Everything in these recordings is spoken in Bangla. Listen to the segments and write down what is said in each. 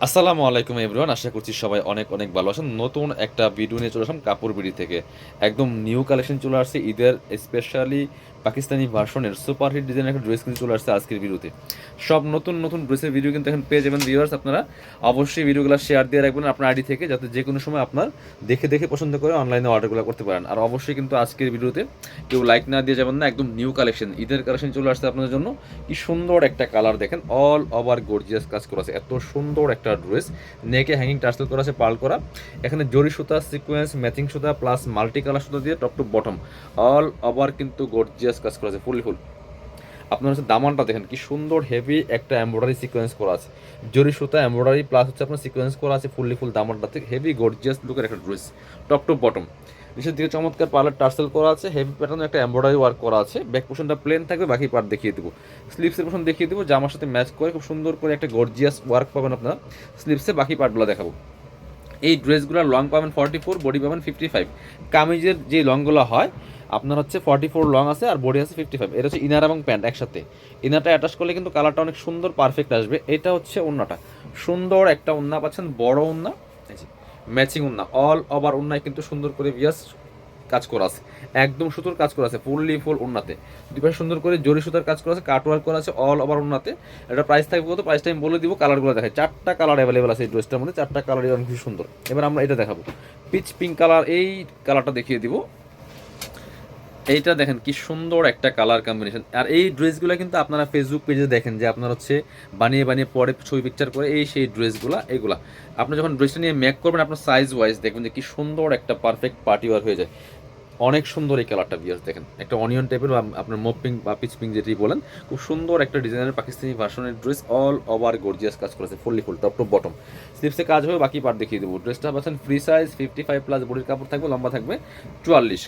আসসালামু আলাইকুম এভরিওয়ান, আশা করছি সবাই অনেক অনেক ভালো আছেন। নতুন একটা ভিডিও নিয়ে চলে আসলাম কাপড় বিডি থেকে। একদম নিউ কালেকশন চলে আসছে ঈদের, স্পেশালি পাকিস্তানি ভার্সনের সুপারহিট ডিজাইনের একটা ড্রেস কিন্তু চলে আসছে আজকের ভিডিওতে। সব নতুন নতুন ড্রেসের ভিডিও কিন্তু এখন পেয়ে যাবেন ভিউয়ার্স। আপনারা অবশ্যই ভিডিওগুলো শেয়ার দিয়ে রাখবেন আপনার আইডি থেকে, যাতে যে কোনো সময় আপনার দেখে দেখে পছন্দ করে অনলাইনে অর্ডারগুলো করতে পারেন। আর অবশ্যই কিন্তু আজকের ভিডিওতে কেউ লাইক না দিয়ে যাবেন না, একদম নিউ কালেকশন, ঈদের কালেকশন চলে আসছে আপনাদের জন্য। কি সুন্দর একটা কালার দেখেন, অল ওভার গর্জিয়াস কাজ করা আছে, এত সুন্দর একটা ড্রেস। নেকে হ্যাঙ্গিং টার্সেল করা আছে পার্ল করা, এখানে জরি সুতা, সিকোয়েন্স, ম্যাচিং সুতা প্লাস মাল্টি কালার সুতা দিয়ে top to bottom all over কিন্তু গর্জিয়াস কাজ করা আছে, ফুল ফুল। আপনার হচ্ছে দামানটা দেখেন কি সুন্দর, হেভি একটা এমব্রয়ডারি সিকোয়েন্স করা আছে, জরি সুতা এমব্রয়ডারি প্লাস হচ্ছে আপনার সিকোয়েন্স করা আছে, ফুললি ফুল দামানটা থেকে হেভি গর্জিয়াস লুকের একটা ড্রেস, টপ টু বটম। নিচের দিকে চমৎকার পার্লার টার্সেল করা আছে, হেভি প্যাটার্ন একটা এমব্রয়ডারি ওয়ার্ক করা আছে। ব্যাক পোর্শনটা প্লেন থাকবে, বাকি পার্ট দেখিয়ে দেবো। স্লিপসের পোর্শন দেখিয়ে দেবো, জামার সাথে ম্যাচ করে খুব সুন্দর করে একটা গর্জিয়াস ওয়ার্ক পাবেন আপনারা স্লিপসে। বাকি পার্টগুলো দেখাবো। এই ড্রেসগুলোর লং পাবেন 44, বডি পাবেন 55। কামিজের যে লংগুলো হয় আপনার হচ্ছে 44 লং আছে আর বডি আছে 55। এটা হচ্ছে ইনার এবং প্যান্ট একসাথে। ইনারটা অ্যাটাচ করলে কিন্তু কালারটা অনেক সুন্দর পারফেক্ট আসবে। এটা হচ্ছে ওন্নাটা, সুন্দর একটা ওন্না পাচ্ছেন, বড় ওন্না, ম্যাচিং ওন্না, অল ওভার ওন্নায় কিন্তু সুন্দর করে বিয়াস কাজ করা আছে, একদম সুতোর কাজ করা আছে, ফুললি ফুল ওন্নাতে। দুই পাশে সুন্দর করে জরি সুতার কাজ করা আছে, কাট ওয়ার্ক করা আছে অল ওভার ওন্নাতে। এটা প্রাইস থাকবে কত, প্রাইসটা আমি বলে দিব। কালারগুলো দেখাই, চারটা কালার অ্যাভেলেবেল আছে এই ড্রেসটার মধ্যে, চারটা কালারই অনেক বেশি সুন্দর। এবার আমরা এটা দেখাবো, পিচ পিঙ্ক কালার, এই কালারটা দেখিয়ে দিব। এইটা দেখেন কি সুন্দর একটা কালার কম্বিনেশন। আর এই ড্রেসগুলো কিন্তু আপনারা ফেসবুক পেজে দেখেন যে আপনার হচ্ছে বানিয়ে বানিয়ে পরে ছবি পিকচার করে, এই সেই ড্রেসগুলো এগুলা আপনি যখন ড্রেসটা নিয়ে মেক করবেন আপনার সাইজ ওয়াইজ দেখবেন যে কি সুন্দর একটা পারফেক্ট পার্টি ওয়ার হয়ে যায়। অনেক সুন্দর এই কালারটা বিয়ার্স দেখেন, একটা অনিয়ন টাইপের বা আপনার মপ পিঙ্ক বা পিচ পিঙ্ক যেটি বলেন, খুব সুন্দর একটা ডিজাইনের পাকিস্তানি ভার্সনের ড্রেস, অল ওভার গর্জিয়াস কাজ করেছে, fully full top to bottom. স্লিপসে কাজ হবে, বাকি পার্ট দেখিয়ে দেবো। ড্রেসটা পাচ্ছেন ফ্রি সাইজ 55 প্লাস, বডির কাপড় থাকবে, লম্বা থাকবে 44,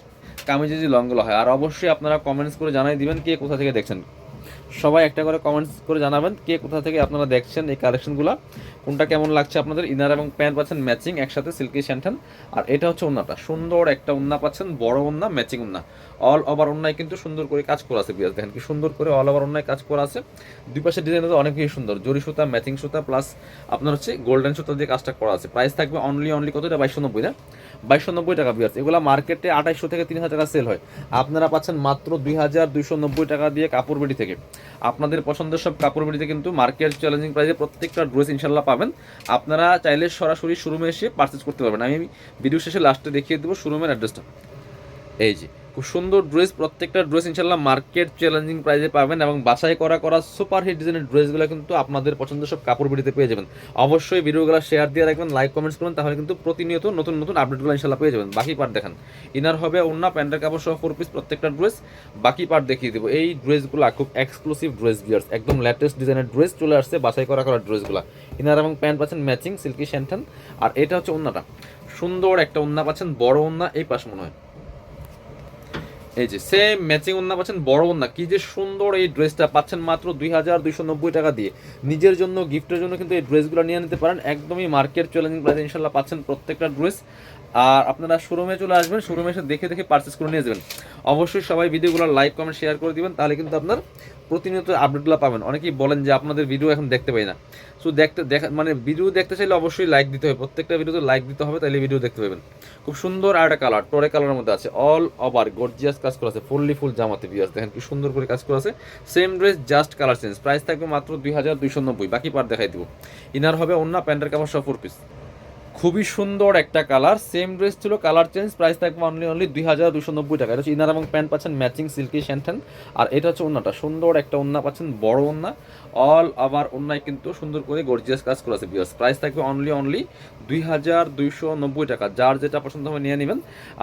কামিজে যে লংগুলো হয়। আর অবশ্যই আপনারা কমেন্টস করে জানাই দিবেন কে কোথা থেকে দেখছেন। সবাই একটা করে কমেন্টস করে জানাবেন কে কোথা থেকে আপনারা দেখছেন এই কালেকশনগুলো, কোনটা কেমন লাগছে আপনাদের। ইনার এবং প্যান্ট পাচ্ছেন ম্যাচিং একসাথে, সিল্কি স্যান্টান। আর এটা হচ্ছে ওন্নাটা, সুন্দর একটা ওন্না পাচ্ছেন, বড় ওন্না, ম্যাচিং ওন্না, অল ওভার ওন্নায় কিন্তু সুন্দর করে কাজ করা আছে। বিয়াস দেখেন কি সুন্দর করে অল ওভার ওন্নায় কাজ করা আছে। দুই পাশের ডিজাইন অনেক বেশি সুন্দর, জরি সুতা, ম্যাচিং সুতা প্লাস আপনার হচ্ছে গোল্ডেন সুতা দিয়ে কাজটা করা আছে। প্রাইস থাকবে অনলি অনলি কত, এটা 2290 না, 2290 টাকা বিয়াস। এগুলো মার্কেটে 2800 থেকে 3000 টাকা সেল হয়, আপনারা পাচ্ছেন মাত্র 2290 টাকা দিয়ে কাপড় বিডি থেকে। আপনাদের পছন্দের সব কাপড় বিড়িতে কিন্তু মার্কেট চ্যালেঞ্জিং প্রাইসে প্রত্যেকটা ড্রেস ইনশাল্লাহ পাবেন। আপনারা চাইলে সরাসরি শোরুমে এসে পারচেস করতে পারবেন। আমি ভিডিও শেষে লাস্টে দেখিয়ে দেবো শোরুমের অ্যাড্রেসটা। এই যে খুব সুন্দর ড্রেস, প্রত্যেকটা ড্রেস ইনশাল্লাহ মার্কেট চ্যালেঞ্জিং প্রাইসে পাবেন, এবং বাছাই করা করা সুপার হিট ডিজাইনের ড্রেসগুলো কিন্তু আপনাদের পছন্দের সব কাপড় বিড়িতে পেয়ে যাবেন। অবশ্যই ভিডিওগুলো শেয়ার দিয়ে রাখবেন, লাইক কমেন্টস করুন, তাহলে কিন্তু প্রতিনিয়ত নতুন নতুন আপডেটগুলো ইনশাল্লাহ পেয়ে যাবেন। বাকি পার্ট দেখান, ইনার হবে ওন্না, প্যান্টের কাপড় সহ 4 পিস প্রত্যেকটা ড্রেস। বাকি পার্ট দেখিয়ে দেবো। এই ড্রেসগুলো খুব এক্সক্লুসিভ ড্রেস বিয়ার্স, একদম লেটেস্ট ডিজাইনের ড্রেস চলে আসছে, বাছাই করা করা ড্রেসগুলো। ইনার এবং প্যান্ট পাচ্ছেন ম্যাচিং, সিল্কি স্যান্টান। আর এটা হচ্ছে ওন্নাটা, সুন্দর একটা ওন্না পাচ্ছেন, বড় ওন্না, এই পাশ মনে হয় এই যে সেম ম্যাচিং ওন্না পাচ্ছেন, বড় ওন্না। কি যে সুন্দর এই ড্রেসটা পাচ্ছেন মাত্র 2290 টাকা দিয়ে। নিজের জন্য, গিফটের জন্য কিন্তু এই ড্রেসগুলো নিয়ে নিতে পারেন, একদমই মার্কেট চ্যালেঞ্জিং প্রাইসে ইনশাল্লাহ পাচ্ছেন প্রত্যেকটা ড্রেস। আর আপনারা শোরুমে চলে আসবেন, শোরুমে এসে দেখে দেখে পারচেস করে নিয়ে যাবেন। অবশ্যই সবাই ভিডিওগুলো লাইক কমেন্ট শেয়ার করে দিবেন, তাহলে কিন্তু আপনার প্রতিনিয়ত আপডেটগুলো পাবেন। অনেকেই বলেন যে আপনাদের ভিডিও এখন দেখতে পাই না। সো দেখা মানে ভিডিও দেখতে চাইলে অবশ্যই লাইক দিতে হবে, প্রত্যেকটা ভিডিওতে লাইক দিতে হবে, তাহলে ভিডিও দেখতে পাবেন। খুব সুন্দর আর একটা কালার, টোরে কালারের মধ্যে আছে, অল ওভার গর্জিয়াস কাজ করা আছে, ফুললি ফুল জামাতে বিয়াস দেখেন কি সুন্দর করে কাজ করা আছে। Same dress, just colour change. Price থাকবে মাত্র 2290, বাকি পার দেখাই দিব। ইনার হবে ওন্না, প্যান্টের কাপড় সহ 4 পিস। খুবই সুন্দর একটা কালার, সেম ড্রেস ছিল, কালার চেঞ্জ। প্রাইস থাকবে অনলি অনলি 2290 টাকা। এটা হচ্ছে ইনার এবং প্যান্ট পাচ্ছেন ম্যাচিং, সিল্কি স্যান্টান। আর এটা হচ্ছে ওন্নাটা, সুন্দর একটা ওন্না পাচ্ছেন, বড় ওন্না, অল ওভার ওন্নায় কিন্তু সুন্দর করে গর্জিয়াস কাজ করা আছে বিয়াস। প্রাইস থাকবে অনলি অনলি 2290 টাকা। যার যেটা পছন্দ হবে নিয়ে নেবেন।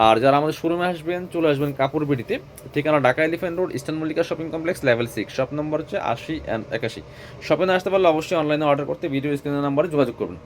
আর যারা আমাদের শোরুমে আসবেন, চলে আসবেন কাপড় বিডিতে, ঠিকানা Dhaka elephant road, eastern Mallika shopping complex, level 6, shop number হচ্ছে 80 অ্যান্ড 81। শপে না আসতে পারলে অবশ্যই অনলাইনে অর্ডার করতে ভিডিও স্ক্রিনের নাম্বারে যোগাযোগ করবেন।